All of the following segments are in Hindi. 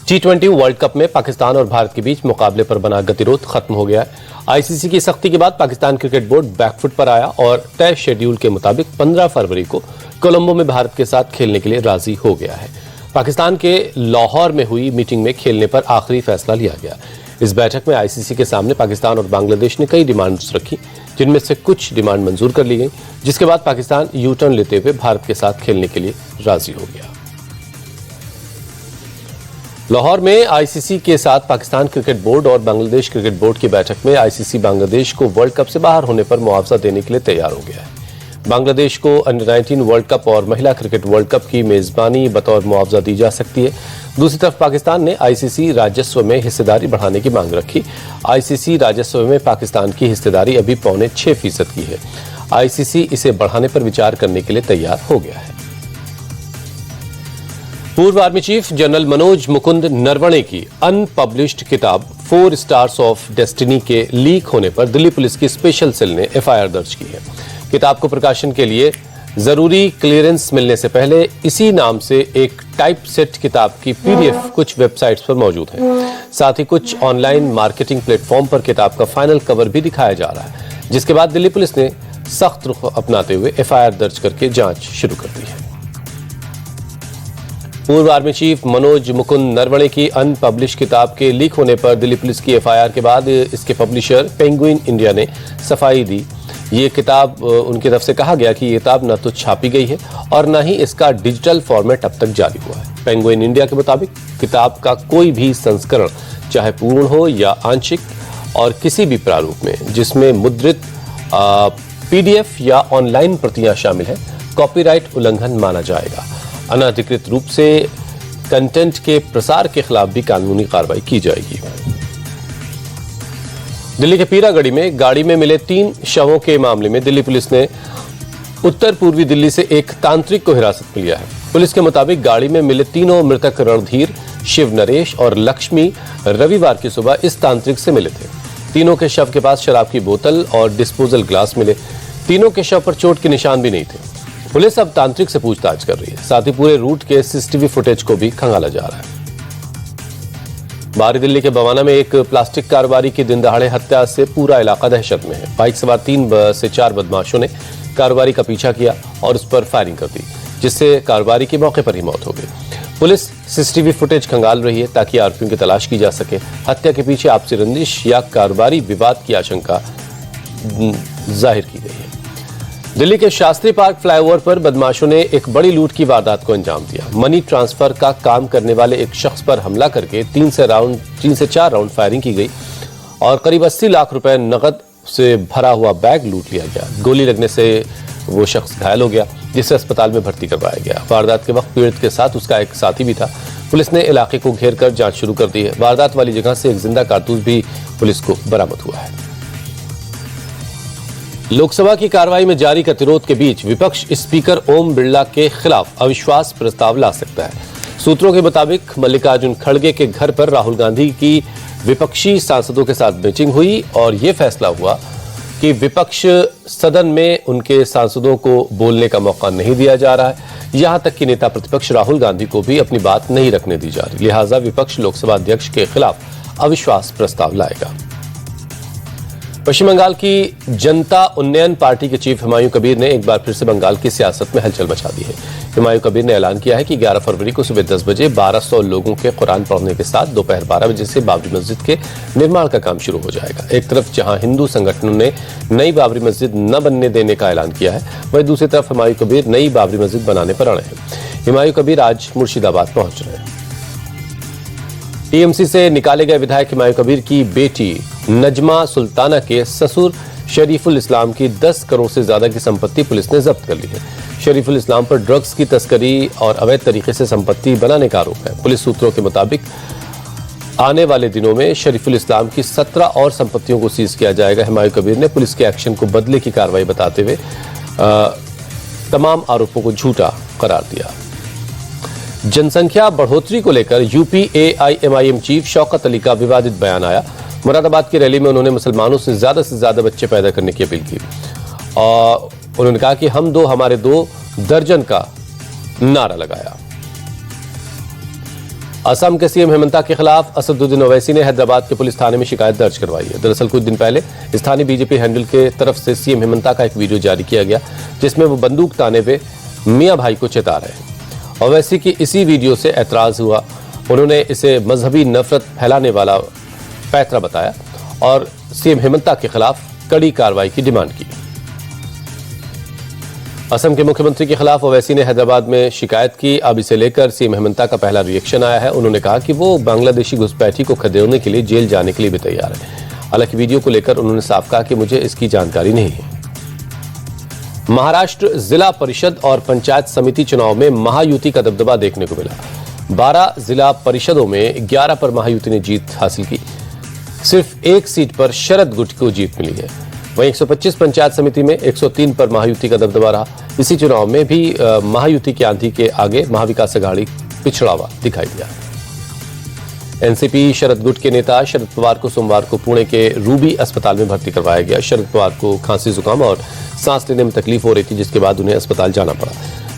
T20 वर्ल्ड कप में पाकिस्तान और भारत के बीच मुकाबले पर बना गतिरोध खत्म हो गया है। आईसीसी की सख्ती के बाद पाकिस्तान क्रिकेट बोर्ड बैकफुट पर आया और तय शेड्यूल के मुताबिक 15 फरवरी को कोलंबो में भारत के साथ खेलने के लिए राजी हो गया है। पाकिस्तान के लाहौर में हुई मीटिंग में खेलने पर आखिरी फैसला लिया गया। इस बैठक में आईसीसी के सामने पाकिस्तान और बांग्लादेश ने कई डिमांड्स रखी, जिनमें से कुछ डिमांड मंजूर कर ली गई, जिसके बाद पाकिस्तान यू टर्न लेते हुए भारत के साथ खेलने के लिए राजी हो गया। लाहौर में आईसीसी के साथ पाकिस्तान क्रिकेट बोर्ड और बांग्लादेश क्रिकेट बोर्ड की बैठक में आईसीसी बांग्लादेश को वर्ल्ड कप से बाहर होने पर मुआवजा देने के लिए तैयार हो गया है। बांग्लादेश को अंडर 19 वर्ल्ड कप और महिला क्रिकेट वर्ल्ड कप की मेजबानी बतौर मुआवजा दी जा सकती है। दूसरी तरफ पाकिस्तान ने आईसीसी राजस्व में हिस्सेदारी बढ़ाने की मांग रखी। आईसीसी राजस्व में पाकिस्तान की हिस्सेदारी अभी 6.25% की है। आईसीसी इसे बढ़ाने पर विचार करने के लिए तैयार हो गया है। पूर्व army chief general Manoj Mukund Naravane की अनपब्लिश्ड किताब 4 स्टार्स ऑफ डेस्टिनी के लीक होने पर दिल्ली पुलिस की स्पेशल सेल ने एफआईआर दर्ज की है। किताब को प्रकाशन के लिए जरूरी क्लियरेंस मिलने से पहले इसी नाम से एक टाइप सेट किताब की पीडीएफ कुछ वेबसाइट्स पर मौजूद है। साथ ही कुछ ऑनलाइन मार्केटिंग प्लेटफॉर्म पर किताब का फाइनल कवर भी दिखाया जा रहा है, जिसके बाद दिल्ली पुलिस ने सख्त रुख अपनाते हुए एफआईआर दर्ज करके जांच शुरू कर दी है। पूर्व आर्मी चीफ मनोज मुकुंद नरवणे की अनपब्लिश किताब के लीक होने पर दिल्ली पुलिस की एफआईआर के बाद इसके पब्लिशर पेंगुइन इंडिया ने सफाई दी। ये किताब उनकी तरफ से कहा गया कि ये किताब न तो छापी गई है और न ही इसका डिजिटल फॉर्मेट अब तक जारी हुआ है। पेंगुइन इंडिया के मुताबिक किताब का कोई भी संस्करण, चाहे पूर्ण हो या आंशिक, और किसी भी प्रारूप में जिसमें मुद्रित पीडीएफ या ऑनलाइन प्रतियां शामिल है, कॉपीराइट उल्लंघन माना जाएगा। अनधिकृत रूप से कंटेंट के प्रसार के खिलाफ भी कानूनी कार्रवाई की जाएगी। दिल्ली के पीरागढ़ी में गाड़ी में मिले 3 शवों के मामले में दिल्ली पुलिस ने उत्तर पूर्वी दिल्ली से एक तांत्रिक को हिरासत में लिया है। पुलिस के मुताबिक गाड़ी में मिले तीनों मृतक रणधीर, शिव नरेश और लक्ष्मी रविवार की सुबह इस तांत्रिक से मिले थे। तीनों के शव के पास शराब की बोतल और डिस्पोजल ग्लास मिले। तीनों के शव पर चोट के निशान भी नहीं थे। पुलिस अब तांत्रिक से पूछताछ कर रही है। साथ ही पूरे रूट के सीसीटीवी फुटेज को भी खंगाला जा रहा है। बाहरी दिल्ली के बवाना में एक प्लास्टिक कारोबारी की दिन दहाड़े हत्या से पूरा इलाका दहशत में है। बाइक सवार 3 से 4 बदमाशों ने कारोबारी का पीछा किया और उस पर फायरिंग कर दी, जिससे कारोबारी की मौके पर ही मौत हो गई। पुलिस सीसीटीवी फुटेज खंगाल रही है ताकि आरोपियों की तलाश की जा सके। हत्या के पीछे आपसी रंजिश या कारोबारी विवाद की आशंका जाहिर की गई है। दिल्ली के शास्त्री पार्क फ्लाईओवर पर बदमाशों ने एक बड़ी लूट की वारदात को अंजाम दिया। मनी ट्रांसफर का काम करने वाले एक शख्स पर हमला करके 3 से 4 राउंड फायरिंग की गई और करीब 80 लाख रुपए नकद से भरा हुआ बैग लूट लिया गया। गोली लगने से वो शख्स घायल हो गया, जिसे अस्पताल में भर्ती करवाया गया। वारदात के वक्त पीड़ित के साथ उसका एक साथी भी था। पुलिस ने इलाके को घेर कर जांच शुरू कर दी है। वारदात वाली जगह से एक जिंदा कारतूस भी पुलिस को बरामद हुआ है। लोकसभा की कार्रवाई में जारी गतिरोध के बीच विपक्ष स्पीकर ओम बिरला के खिलाफ अविश्वास प्रस्ताव ला सकता है। सूत्रों के मुताबिक मल्लिकार्जुन खड़गे के घर पर राहुल गांधी की विपक्षी सांसदों के साथ मीटिंग हुई और यह फैसला हुआ कि विपक्ष सदन में उनके सांसदों को बोलने का मौका नहीं दिया जा रहा है। यहां तक कि नेता प्रतिपक्ष राहुल गांधी को भी अपनी बात नहीं रखने दी जा रही। लिहाजा विपक्ष लोकसभा अध्यक्ष के खिलाफ अविश्वास प्रस्ताव लाएगा। पश्चिम बंगाल की जनता उन्नयन पार्टी के चीफ हुमायूं कबीर ने एक बार फिर से बंगाल की सियासत में हलचल मचा दी है। हुमायूं कबीर ने ऐलान किया है कि 11 फरवरी को सुबह 10 बजे 1200 लोगों के कुरान पढ़ने के साथ दोपहर 12 बजे से बाबरी मस्जिद के निर्माण का काम शुरू हो जाएगा। एक तरफ जहां हिंदू संगठनों ने नई बाबरी मस्जिद न बनने देने का ऐलान किया है, वहीं दूसरी तरफ हुमायूं कबीर नई बाबरी मस्जिद बनाने पर अड़े हैं। हुमायूं कबीर आज मुर्शिदाबाद पहुंच रहे हैं। टीएमसी से निकाले गए विधायक हुमायूं कबीर की बेटी नजमा सुल्ताना के ससुर शरीफुल इस्लाम की 10 करोड़ से ज्यादा की संपत्ति पुलिस ने जब्त कर ली है। शरीफुल इस्लाम पर ड्रग्स की तस्करी और अवैध तरीके से संपत्ति बनाने का आरोप है। पुलिस सूत्रों के मुताबिक आने वाले दिनों में शरीफुल इस्लाम की 17 और संपत्तियों को सीज किया जाएगा। हुमायूं कबीर ने पुलिस के एक्शन को बदले की कार्रवाई बताते हुए तमाम आरोपों को झूठा करार दिया। जनसंख्या बढ़ोतरी को लेकर UP AIMIM chief Shaukat Ali का विवादित बयान आया। मुरादाबाद की रैली में उन्होंने मुसलमानों से ज्यादा बच्चे पैदा करने की अपील की और उन्होंने कहा कि हम 2 हमारे 2 दर्जन का नारा लगाया। असम के सीएम हेमंता के खिलाफ असदुद्दीन ओवैसी ने हैदराबाद के पुलिस थाने में शिकायत दर्ज करवाई है। दरअसल कुछ दिन पहले स्थानीय बीजेपी हैंडल के तरफ से सीएम हेमंता का एक वीडियो जारी किया गया, जिसमें वो बंदूक ताने पे मियां भाई को चेता रहे हैं। ओवैसी की इसी वीडियो से ऐतराज हुआ। उन्होंने इसे मजहबी नफरत फैलाने वाला पैतरा बताया और सीएम हेमंता के खिलाफ कड़ी कार्रवाई की डिमांड की। असम के मुख्यमंत्री के खिलाफ ओवैसी ने हैदराबाद में शिकायत की। अब इसे लेकर सीएम हेमंता का पहला रिएक्शन आया है। उन्होंने कहा कि वो बांग्लादेशी घुसपैठी को खदेड़ने के लिए जेल जाने के लिए भी तैयार है। हालांकि वीडियो को लेकर उन्होंने साफ कहा कि मुझे इसकी जानकारी नहीं है। महाराष्ट्र जिला परिषद और पंचायत समिति चुनाव में महायुति का दबदबा देखने को मिला। 12 जिला परिषदों में 11 पर महायुति ने जीत हासिल की। सिर्फ एक सीट पर शरद गुट को जीत मिली है। वहीं 125 पंचायत समिति में 103 पर महायुति का दबदबा रहा। इसी चुनाव में भी महायुति की आंधी के आगे महाविकास अघाड़ी पिछड़ा हुआ दिखाई दिया। एनसीपी शरद गुट के नेता शरद पवार को सोमवार को पुणे के रूबी अस्पताल में भर्ती करवाया गया। शरद पवार को खांसी जुकाम और सांस लेने में तकलीफ हो रही थी, जिसके बाद उन्हें अस्पताल जाना पड़ा।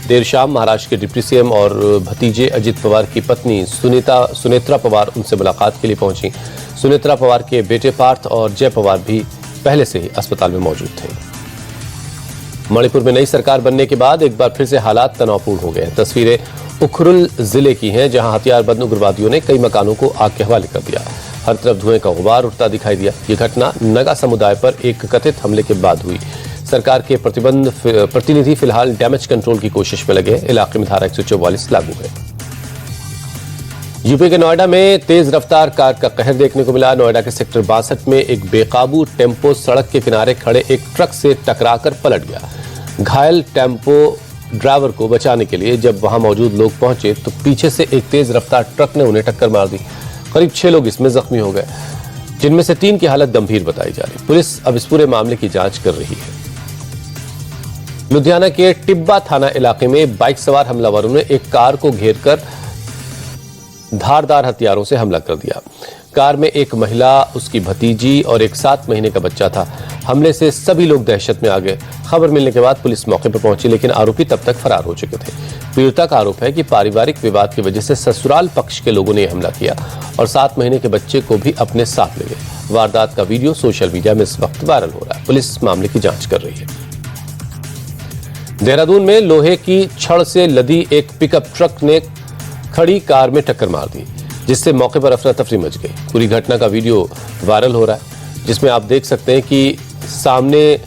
देर शाम महाराष्ट्र के डिप्टी सीएम और भतीजे अजित पवार की पत्नी सुनेत्रा पवार उनसे मुलाकात के लिए पहुंची। सुनेत्रा पवार के बेटे पार्थ और जय पवार भी पहले से ही अस्पताल में मौजूद थे। मणिपुर में नई सरकार बनने के बाद एक बार फिर से हालात तनावपूर्ण हो गए। तस्वीरें उखरुल जिले की हैं, जहां हथियारबंद उग्रवादियों ने कई मकानों को आग के हवाले कर दिया। हर तरफ धुएं का गुबार उठता दिखाई दिया। ये घटना नगा समुदाय पर एक कथित हमले के बाद हुई। सरकार के प्रतिनिधि फिलहाल डैमेज कंट्रोल की कोशिश में लगे। इलाके में धारा 144 लागू है। यूपी के नोएडा में तेज रफ्तार कार का कहर देखने को मिला। नोएडा के सेक्टर 62 में एक बेकाबू टेम्पो सड़क के किनारे खड़े एक ट्रक से टकराकर पलट गया। घायल टेम्पो ड्राइवर को बचाने के लिए जब वहां मौजूद लोग पहुंचे तो पीछे से एक तेज रफ्तार ट्रक ने उन्हें टक्कर मार दी। करीब 6 लोग इसमें जख्मी हो गए, जिनमें से 3 की हालत गंभीर बताई जा रही। पुलिस अब इस पूरे मामले की जांच कर रही है। लुधियाना के टिब्बा थाना इलाके में बाइक सवार हमलावरों ने एक कार को घेरकर धारदार हथियारों से हमला कर दिया। कार में एक महिला, उसकी भतीजी और एक 7 महीने का बच्चा था। हमले से सभी लोग दहशत में आ गए। खबर मिलने के बाद पुलिस मौके पर पहुंची, लेकिन आरोपी तब तक फरार हो चुके थे। पीड़िता का आरोप है कि पारिवारिक विवाद की वजह से ससुराल पक्ष के लोगों ने यह हमला किया और 7 महीने के बच्चे को भी अपने साथ ले गए। वारदात का वीडियो सोशल मीडिया में इस वक्त वायरल हो रहा है। पुलिस मामले की जांच कर रही है। देहरादून में लोहे की छड़ से लदी एक पिकअप ट्रक ने खड़ी कार में टक्कर मार दी, जिससे मौके पर अफरा तफरी मच गई। पूरी घटना का वीडियो वायरल हो रहा है, जिसमें आप देख सकते हैं कि सामने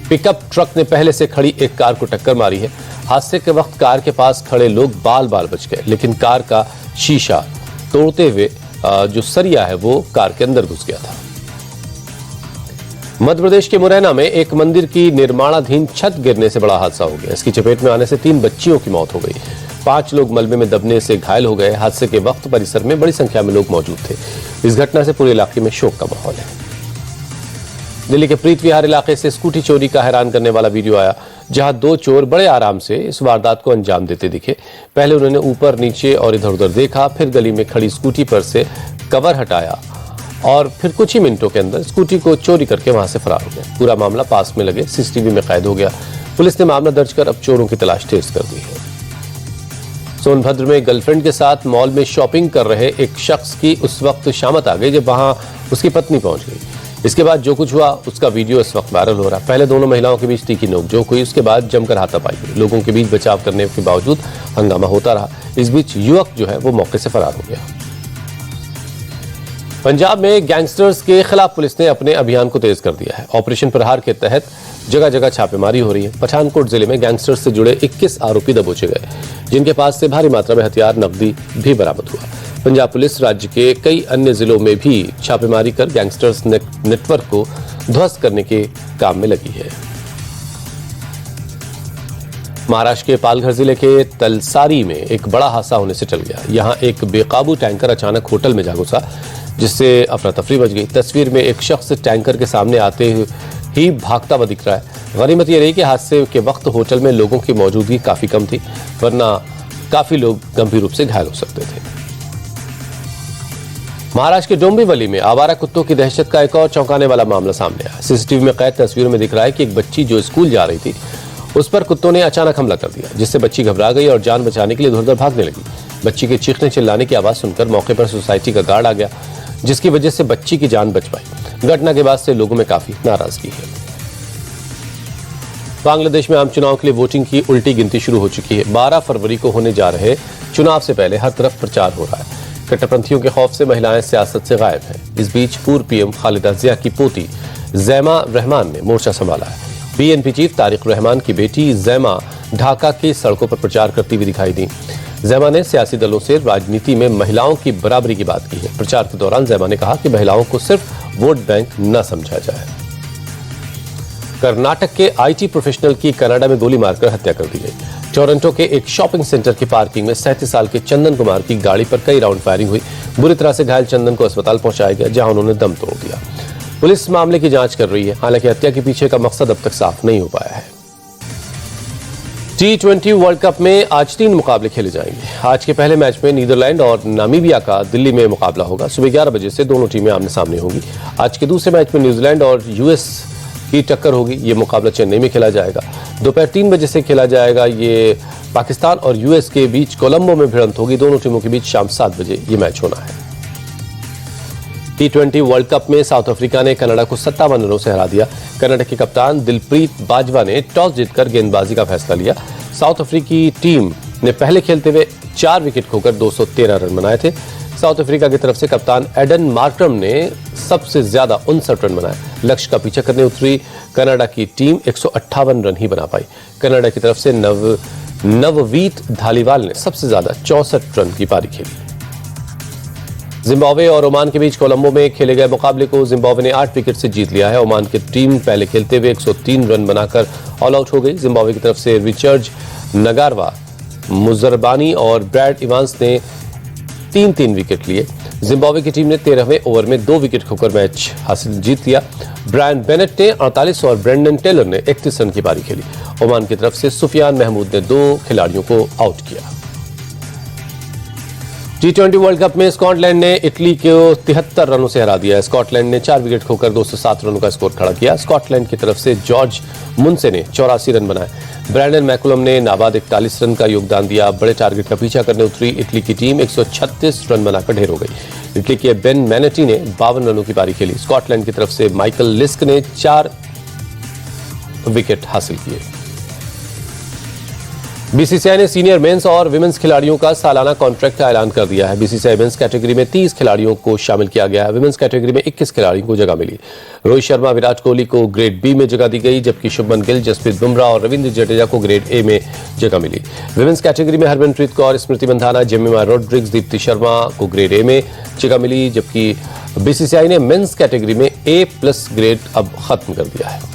पिकअप ट्रक ने पहले से खड़ी एक कार को टक्कर मारी है। हादसे के वक्त कार के पास खड़े लोग बाल बाल बच गए, लेकिन कार का शीशा तोड़ते हुए जो सरिया है वो कार के अंदर घुस गया था। मध्य प्रदेश के मुरैना में एक मंदिर की निर्माणाधीन छत गिरने से बड़ा हादसा हो गया। इसकी चपेट में आने से 3 बच्चियों की मौत हो गई। 5 लोग मलबे में दबने से घायल हो गए। हादसे के वक्त परिसर में बड़ी संख्या में लोग मौजूद थे। इस घटना से पूरे इलाके में शोक का माहौल है। दिल्ली के प्रीत विहार इलाके से स्कूटी चोरी का हैरान करने वाला वीडियो आया, जहां 2 चोर बड़े आराम से इस वारदात को अंजाम देते दिखे। पहले उन्होंने ऊपर नीचे और इधर उधर देखा, फिर गली में खड़ी स्कूटी पर से कवर हटाया और फिर कुछ ही मिनटों के अंदर स्कूटी को चोरी करके वहां से फरार हो गए। पूरा मामला पास में लगे सीसीटीवी में कैद हो गया। पुलिस ने मामला दर्ज कर अब चोरों की तलाश तेज कर दी है। सोनभद्र में गर्लफ्रेंड के साथ मॉल में शॉपिंग कर रहे एक शख्स की उस वक्त शामत आ गई जब वहां उसकी पत्नी पहुंच गई। इसके बाद जो कुछ हुआ उसका वीडियो इस वक्त वायरल हो रहा है। पहले दोनों महिलाओं के बीच तीखी नोकझोंक हुई, उसके बाद जमकर हाथापाई हुई। लोगों के बीच बचाव करने के बावजूद हंगामा होता रहा। इस बीच युवक जो है वो मौके से फरार हो गया। पंजाब में गैंगस्टर्स के खिलाफ पुलिस ने अपने अभियान को तेज कर दिया है। ऑपरेशन प्रहार के तहत जगह जगह छापेमारी हो रही है। पठानकोट जिले में गैंगस्टर्स से जुड़े 21 आरोपी दबोचे गए, जिनके पास से भारी मात्रा में हथियार, नकदी भी बरामद हुआ। पंजाब पुलिस राज्य के कई अन्य जिलों में भी छापेमारी कर गैंगस्टर्स नेटवर्क को ध्वस्त करने के काम में लगी है। महाराष्ट्र के पालघर जिले के तलसारी में एक बड़ा हादसा होने से टल गया। यहां एक बेकाबू टैंकर अचानक होटल में जा घुसा, जिससे अफरा तफरी मच गई। तस्वीर में एक शख्स टैंकर के सामने आते ही भागता हुआ दिख रहा है। गनीमत यह रही कि हादसे के वक्त होटल में लोगों की मौजूदगी काफी कम थी, वरना काफी लोग गंभीर रूप से घायल हो सकते थे। महाराष्ट्र के डोंबिवली में आवारा कुत्तों की दहशत का एक और चौंकाने वाला मामला सामने आया। सीसीटीवी में कैद तस्वीरों में दिख रहा है कि एक बच्ची जो स्कूल जा रही थी, उस पर कुत्तों ने अचानक हमला कर दिया, जिससे बच्ची घबरा गई और जान बचाने के लिए इधर-उधर भागने लगी। बच्ची के चीखने चिल्लाने की आवाज सुनकर मौके पर सोसाइटी का गार्ड आ गया, जिसकी वजह से बच्ची की जान बच पाई। घटना के बाद से लोगों में काफी नाराजगी है। बांग्लादेश में आम चुनाव के लिए वोटिंग की उल्टी गिनती शुरू हो चुकी है। 12 फरवरी को होने जा रहे चुनाव से पहले हर तरफ प्रचार हो रहा है। कट्टरपंथियों के खौफ से महिलाएं सियासत से गायब हैं। इस बीच पूर्व पीएम खालिदा जिया की पोती जैमा रहमान ने मोर्चा संभाला है। बीएनपी चीफ तारिक रहमान की बेटी जैमा ढाका की सड़कों पर प्रचार करती हुई दिखाई दी। जैमा ने सियासी दलों से राजनीति में महिलाओं की बराबरी की बात की है। प्रचार के दौरान जैमा ने कहा कि महिलाओं को सिर्फ वोट बैंक न समझा जाए। कर्नाटक के आईटी प्रोफेशनल की कनाडा में गोली मारकर हत्या कर दी गई। टोरंटो के एक शॉपिंग सेंटर की पार्किंग में 37 साल के चंदन कुमार की गाड़ी पर कई राउंड फायरिंग हुई। बुरी तरह से घायल चंदन को अस्पताल पहुंचाया गया, जहां उन्होंने दम तोड़ दिया। पुलिस मामले की जांच कर रही है। हालांकि हत्या के पीछे का मकसद अब तक साफ नहीं हो पाया है। T20 वर्ल्ड कप में आज 3 मुकाबले खेले जाएंगे। आज के पहले मैच में नीदरलैंड और नामीबिया का दिल्ली में मुकाबला होगा। सुबह 11 बजे से दोनों टीमें आमने सामने होंगी। आज के दूसरे मैच में न्यूजीलैंड और यूएस की टक्कर होगी। ये मुकाबला चेन्नई में खेला जाएगा। दोपहर 3 बजे से खेला जाएगा। ये पाकिस्तान और यूएस के बीच कोलंबो में भिड़ंत होगी। दोनों टीमों के बीच शाम 7 बजे ये मैच होना है। T20 वर्ल्ड कप में साउथ अफ्रीका ने कनाडा को 57 रनों से हरा दिया। कनाडा के कप्तान दिलप्रीत बाजवा ने टॉस जीतकर गेंदबाजी का फैसला लिया। साउथ अफ्रीकी टीम ने पहले खेलते हुए 4 विकेट खोकर 213 रन बनाए थे। साउथ अफ्रीका की तरफ से कप्तान एडन मार्क्रम ने सबसे ज्यादा 59 रन बनाए। लक्ष्य का पीछा करने उतरी कनाडा की टीम 158 रन ही बना पाई। कनाडा की तरफ से नववीत धालीवाल ने सबसे ज्यादा 64 रन की पारी खेली। जिम्बाब्वे और ओमान के बीच कोलंबो में खेले गए मुकाबले को जिम्बाब्वे ने 8 विकेट से जीत लिया है। ओमान की टीम पहले खेलते हुए 103 रन बनाकर ऑल आउट हो गई। जिम्बाब्वे की तरफ से रिचर्ड नगारवा, मुजरबानी और ब्रैड इवांस ने 3-3 विकेट लिए। जिम्बाब्वे की टीम ने 13वें ओवर में 2 विकेट खोकर मैच हासिल जीत लिया। ब्रायन बेनेट ने 48 और ब्रेंडन टेलर ने 31 रन की पारी खेली। ओमान की तरफ से सुफियान महमूद ने 2 खिलाड़ियों को आउट किया। T20 वर्ल्ड कप में स्कॉटलैंड ने इटली को 73 रनों से हरा दिया। स्कॉटलैंड ने 4 विकेट खोकर 207 रनों का स्कोर खड़ा किया। स्कॉटलैंड की तरफ से जॉर्ज मुनसे ने 84 रन बनाए। ब्रैंडन मैकुलम ने नाबाद 41 रन का योगदान दिया। बड़े टारगेट का पीछा करने उतरी इटली की टीम 136 रन बनाकर ढेर हो गई। इटली के बेन मैनेटी ने 52 रनों की पारी खेली। स्कॉटलैंड की तरफ से माइकल लिस्क ने 4 विकेट हासिल किए। बीसीसीआई ने सीनियर मेंस और विमेंस खिलाड़ियों का सालाना कॉन्ट्रैक्ट का ऐलान कर दिया है। बीसीसीआई मेंस कैटेगरी में 30 खिलाड़ियों को शामिल किया गया है। विमेंस कैटेगरी में 21 खिलाड़ियों को जगह मिली। रोहित शर्मा, विराट कोहली को ग्रेड बी में जगह दी गई, जबकि शुभमन गिल, जसप्रीत बुमराह और रविंद्र जडेजा को ग्रेड ए में जगह मिली। विमेंस कैटेगरी में हरमनप्रीत कौर, स्मृति मंधाना, जेमिमा रोड्रिग्स, दीप्ति शर्मा को ग्रेड ए में जगह मिली, जबकि बीसीसीआई ने मेंस कैटेगरी में A+ ग्रेड अब खत्म कर दिया है।